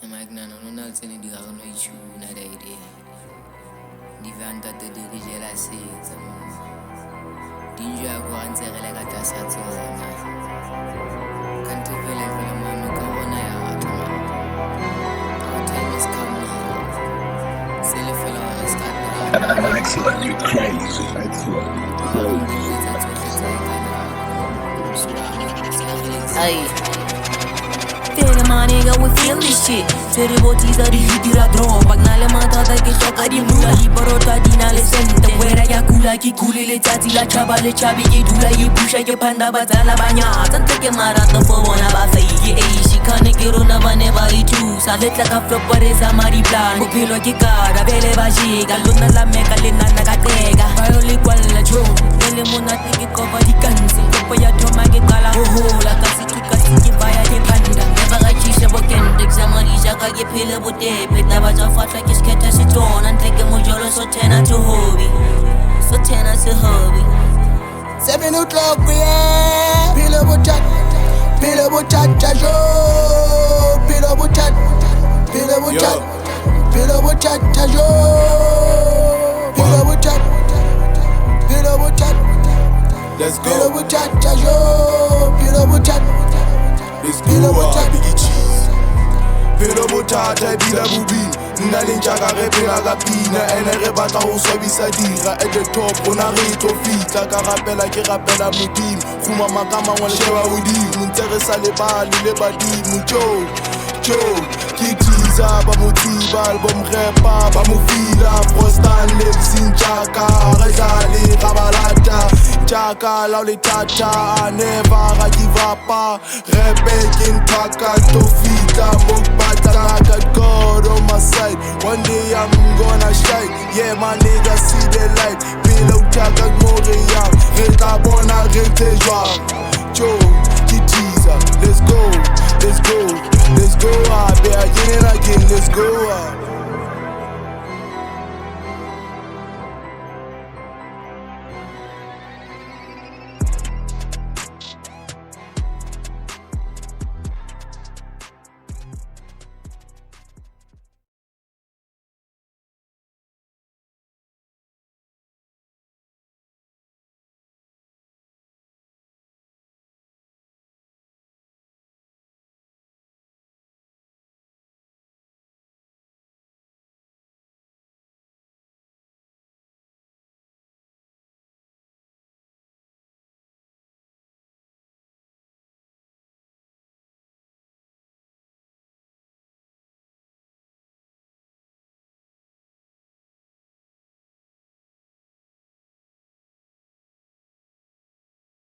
Magna non alzane di carno i ciù, una idea. Diventa te di che la seta. Dinja guanze che la casa zona. Canto vele vele mano corona ya atma. Our time is coming. Se le fela start. Excellent, you crazy. Excellent. Ay. Tere manega we feel this shit. Tere botiza di hitira drone. Bagnale matata che tocca di mula. I barota di nale sente. Wera ya kula ki kuli le tati la chaba le chabi ki dula yi pusha ke panda batala banya. Tante ke marata for wana ba fai ye shi kane ke rona bane ba i tu. Salet la ka flop pareza mari plan. Bophelo ke kara bele ba jiga. Luna la meka le nana ka tega. Bayoli kwala drone. Ele monate ke cover di kanse. Kopa ya thoma ke kala ho la kasi ki baya ke panda. Bakachisha bokende examanisha ka ke phele botepe. Taba tsa fatla ke sketha se tona ntle ke mojolo so tena to hobby. So tena se hobby. 7 o'clock yeah. Phele bothata jo. Phele bothata jo. Phele bothata jo. Let's go. Phele bothata jo. Phele bothata. Let's go, Biggie Cheese. Phelo Bothata bila bobina. Nna le ntjaka re phela ka pina. Ene re batla ho swabisa dira. At the top rona re tlo fihla. Ka rapela ke rapela modimo. Fuma makama ngwa le sheba hodimo. Ntse re sa lebale le badimo. Joe ke teaser ba mo tsiba album rapper ba mo fila. Frostan Legzi ntjaka re jale ra balata. Ntjaka la le tata never I give up. Rebek in Taka to fita. Bophelo got God on my side. One day I'm gonna shine. Yeah, my nigga see the light. Phelo Bothata Montreal. Reta bona rete joie. Joe ke teaser. Let's go. Let's go, I better get it again, let's go.